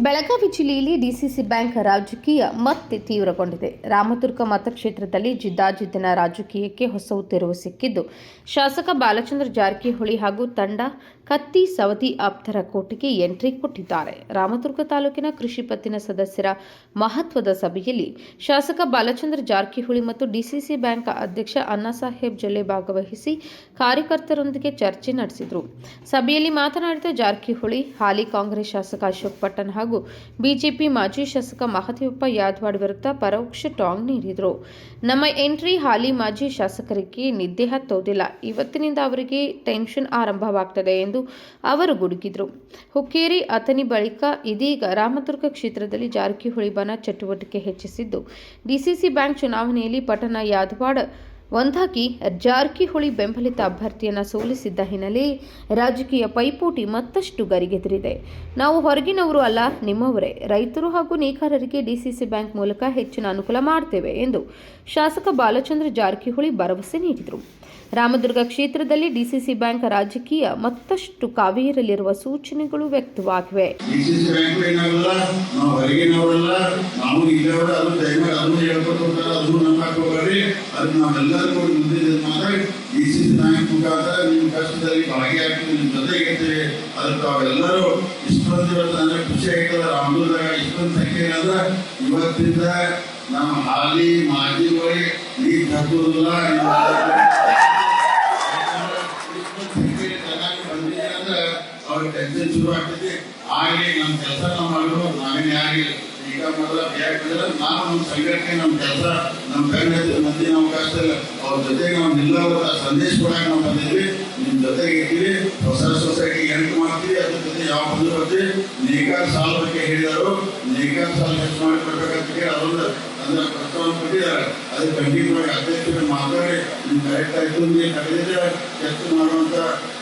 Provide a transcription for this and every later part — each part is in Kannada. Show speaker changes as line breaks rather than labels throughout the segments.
ಬೆಳಗಾವಿ ಜಿಲ್ಲೆಯಲ್ಲಿ ಡಿಸಿಸಿ ಬ್ಯಾಂಕ್ ರಾಜಕೀಯ ಮತ್ತೆ ತೀವ್ರಗೊಂಡಿದೆ. ರಾಮದುರ್ಗ ಮತಕ್ಷೇತ್ರದಲ್ಲಿ ಜಿದ್ದಾಜಿದ್ದಿನ ರಾಜಕೀಯಕ್ಕೆ ಹೊಸ ತಿರುವು ಸಿಕ್ಕಿದ್ದು, ಶಾಸಕ ಬಾಲಚಂದ್ರ ಜಾರಕಿಹೊಳಿ ಹಾಗೂ ತಂಡ ಕತ್ತಿ ಸವದಿ ಆಪ್ತರ ಕೋಟೆಗೆ ಎಂಟ್ರಿ ಕೊಟ್ಟಿದ್ದಾರೆ. ರಾಮದುರ್ಗ ತಾಲೂಕಿನ ಕೃಷಿ ಪತ್ತಿನ ಸದಸ್ಯರ ಮಹತ್ವದ ಸಭೆಯಲ್ಲಿ ಶಾಸಕ ಬಾಲಚಂದ್ರ ಜಾರಕಿಹೊಳಿ ಮತ್ತು ಡಿಸಿಸಿ ಬ್ಯಾಂಕ್ ಅಧ್ಯಕ್ಷ ಅಣ್ಣಾಸಾಹೇಬ್ ಜೊಲ್ಲೆ ಭಾಗವಹಿಸಿ ಕಾರ್ಯಕರ್ತರೊಂದಿಗೆ ಚರ್ಚೆ ನಡೆಸಿದರು. ಸಭೆಯಲ್ಲಿ ಮಾತನಾಡಿದ ಜಾರಕಿಹೊಳಿ, ಹಾಲಿ ಕಾಂಗ್ರೆಸ್ ಶಾಸಕ ಅಶೋಕ್ ಪಟ್ಟಣ್ ಹಾಗೂ ಬಿಜೆಪಿ ಮಾಜಿ ಶಾಸಕ ಮಹದೇವಪ್ಪ ಯಾದವಾಡ್ ವಿರುದ್ಧ ಪರೋಕ್ಷ ಟಾಂಗ್ ನೀಡಿದರು. ನಮ್ಮ ಎಂಟ್ರಿ ಹಾಲಿ ಮಾಜಿ ಶಾಸಕರಿಗೆ ನಿದ್ದೆ ಹತ್ತೋದಿಲ್ಲ. ಇವತ್ತಿನಿಂದ ಅವರಿಗೆ ಟೆನ್ಷನ್ ಆರಂಭವಾಗ್ತದೆ ಎಂದು ಅವರು ಗುಡುಗಿದರು. ಹುಕ್ಕೇರಿ ಅಥಣಿ ಬಳಿಕ ಇದೀಗ ರಾಮದುರ್ಗ ಕ್ಷೇತ್ರದಲ್ಲಿ ಜಾರಕಿಹೊಳಿ ಬಣ ಚಟುವಟಿಕೆ ಹೆಚ್ಚಿಸಿದ್ದು, ಡಿಸಿಸಿ ಬ್ಯಾಂಕ್ ಚುನಾವಣೆಯಲ್ಲಿ ಪಟ್ಟಣ ಯಾದವಾಡ್ ಒಂದಾಗಿ ಜಾರಕಿಹೊಳಿ ಬೆಂಬಲಿತ ಅಭ್ಯರ್ಥಿಯನ್ನು ಸೋಲಿಸಿದ್ದ ಹಿನ್ನೆಲೆ ರಾಜಕೀಯ ಪೈಪೋಟಿ ಮತ್ತಷ್ಟು ಗರಿಗೆದರಿದೆ. ನಾವು ಹೊರಗಿನವರು ಅಲ್ಲ, ನಿಮ್ಮವರೇ. ರೈತರು ಹಾಗೂ ನೇಕಾರರಿಗೆ ಡಿಸಿಸಿ ಬ್ಯಾಂಕ್ ಮೂಲಕ ಹೆಚ್ಚಿನ ಅನುಕೂಲ ಮಾಡ್ತೇವೆ ಎಂದು ಶಾಸಕ ಬಾಲಚಂದ್ರ ಜಾರಕಿಹೊಳಿ ಭರವಸೆ ನೀಡಿದರು. ರಾಮದುರ್ಗ ಕ್ಷೇತ್ರದಲ್ಲಿ ಡಿಸಿಸಿ ಬ್ಯಾಂಕ್ ರಾಜಕೀಯ ಮತ್ತಷ್ಟು ಕಾವೇರಲಿರುವ ಸೂಚನೆಗಳು ವ್ಯಕ್ತವಾಗಿವೆ.
ಇವತ್ತಿಂದ ನಮ್ಮ ಹಾಲಿ ಮಾಜಿಗಳಿಗೆ ನೀರು ಹಾಕುವುದಿಲ್ಲ. ಅವ್ರಿಗೆ ಟೆನ್ಷನ್ ಶುರು ಆಗ್ತೈತಿ. ಆಗಲಿ ನಮ್ಮ ಕೆಲಸ ನಾವು ಮಾಡೋದು, ನಾವೇನು ಯಾರಿಗೆ ಈಗ ಮೊದಲ ಯಾಕಂದ್ರೆ ನಾವು ನಮ್ಮ ಸಂಘಟನೆ ನಮ್ಮ ಕೆಲಸ ನಮ್ಮ ಬೆನ್ನ ಮಂದಿ ನಾವು ಕಷ್ಟ ಅವ್ರ ಜೊತೆಗೆ ನಾವು ನಿಲ್ಲೋದ ಸಂದೇಶ ಕೊಡಕ್ಕೆ ನಾವು ಬಂದಿದ್ವಿ. ನಿಮ್ಮ ಜೊತೆಗೆ ಇರ್ತೀವಿ, ಹೊಸ ಸೊಸೈಟಿ ಎಂಟು ಮಾಡ್ತೀವಿ. ಅದ್ರ ಜೊತೆ ಯಾವ ಬಂದು ಬರ್ತೀವಿ. ನೇಕಾರ ಸಾಲ ಬಗ್ಗೆ ಹೇಳಿದರು, ನೇಕಾರ ಸಾಲ ಹೆಚ್ಚು ಮಾಡಿ ಕೊಡ್ಬೇಕಂತ ಹೇಳಿ ಅದೊಂದು ಅಂದ್ರೆ ಪ್ರಸ್ತಾವ ಕೊಟ್ಟಿದ್ದಾರೆ. ಅದು ಖಂಡಿತವಾಗಿ ಅಧ್ಯಕ್ಷರು ಮಾತಾಡಿ ನಿಮ್ಗೆ ಕರೆಕ್ಟ್ ಆಯ್ತು, ನೀವು ಕರೆದಿದ್ರೆ ಹೆಚ್ಚು ಮಾಡುವಂತ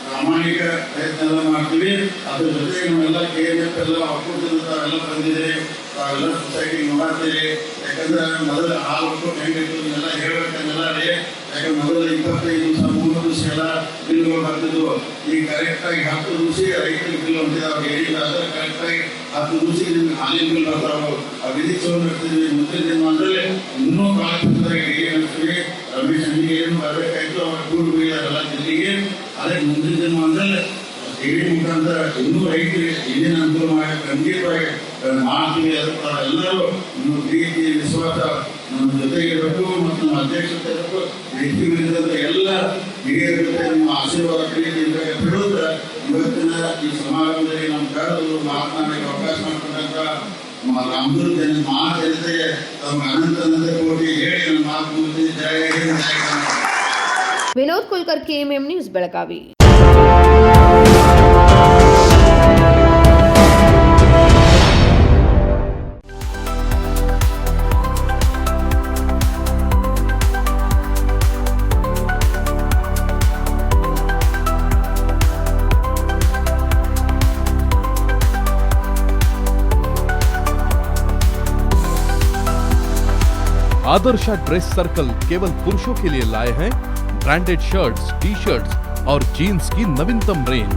ಪ್ರಾಮಾಣಿಕ ಪ್ರಯತ್ನ ಎಲ್ಲ ಮಾಡ್ತೀವಿ. ಅದ್ರ ಜೊತೆಗೆ ನಾವೆಲ್ಲ KNF ಎಲ್ಲ ಒಕ್ಕೂಟದಿಂದ ತಾವೆಲ್ಲ ಬಂದಿದೆ, ತಾವೆಲ್ಲ ಸೊಸೈಟಿ ನೋಡ್ತೀರಿ. ಯಾಕಂದ್ರೆ ಮೊದಲು ಹಾಲು ಒಕ್ಕೂಟ ಹೆಂಗಿತ್ತು ಎಲ್ಲ ಹೇಳ್ಬೇಕಂಗೆಲ್ಲ ರೀ. ಯಾಕಂದ್ರೆ ಮೊದಲು 25 ದಿವಸ 3 ದಿವಸ ಎಲ್ಲ ಬಿಲ್ಗಳು ಬರ್ತಿದ್ವು. ಈಗ ಕರೆಕ್ಟಾಗಿ 10 ದಿವಸ ರೈತರಿಗೆ ಬಿಲ್ ಹೊಂದಿದ್ದಾವೆ. ಹೇಳಿಲ್ಲ ಅಂದ್ರೆ ಕರೆಕ್ಟಾಗಿ 10 ದಿವಸ ನಿಮ್ಗೆ ಹಾಲಿನ ಬಿಲ್ ಬರ್ತಾವೆ. ಆ ವಿಧಿ ಚಲೋ ಇರ್ತೀವಿ. ಮುಂದಿನ ದಿನ ಅಂದ್ರೆ ಇನ್ನೂ ಕಾಲಘಟ್ಟದಾಗ ಏನು ಹೇಳ್ತೀವಿ, ರಮೇಶ್ ಅಂಗಡಿಗೆ ಏನು ಬರಬೇಕಾಯ್ತು, ಅವ್ರ ಟೂರ್ ಹೋಗಿದಾರಲ್ಲ ಜಿಲ್ಲೆಗೆ. ಅದೇ ಮುಂದಿನ ದಿನ ಅಂದ್ರೆ ಟಿವಿ ಮುಖಾಂತರ ಇನ್ನೂ ರೈತರಿಗೆ ಏನೇನು ಅನುಕೂಲ ಮಾಡಿ ಖಂಡಿತವಾಗಿ ಮಾಡ್ತೀವಿ. ಅದಕ್ಕೆ ಎಲ್ಲರೂ ನಿಮ್ಮ ಪ್ರೀತಿ ವಿಶ್ವಾಸ ನಮ್ಮ ಜೊತೆಗೆ ಇರಬೇಕು ಮತ್ತು ನಮ್ಮ ಅಧ್ಯಕ್ಷತೆ ಇರಬೇಕು. ವ್ಯಕ್ತಿಗಳಿಂದ ಎಲ್ಲ ಹಿರಿಯರ ಜೊತೆ ನಿಮ್ಮ ಆಶೀರ್ವಾದ ಪ್ರೀತಿಯಿಂದ ಬಿಡೋದ್ರ ಇವತ್ತಿನ ಈ ಸಮಾರಂಭದಲ್ಲಿ ನಮ್ಮ ಕರೆದು ಮಾತನಾಡಕ್ಕೆ ಅವಕಾಶ ಮಾಡಿಕೊಂಡಂತ ರಾಮದುರ್ಗ ಜನತೆಗೆ ತಮ್ಮ ಅನಂತ ಕೋಟಿ ಹೇಳಿ ನನ್ನ ಮಾತು ಮುಗಿಸಿ. ಜಯ ಹಿಂದ್, ಜಯ Karnataka.
Vinod Kulkarni, KMM news, Belagavi.
Adarsh dress circle केवल पुरुषों के लिए लाए हैं ब्रांडेड शर्ट्स, टी-शर्ट्स और जीन्स की नवीनतम रेंज।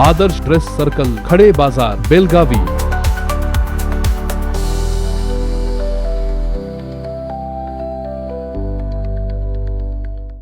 आदर्श ड्रेस सर्कल, खड़े बाजार, बेलगावी।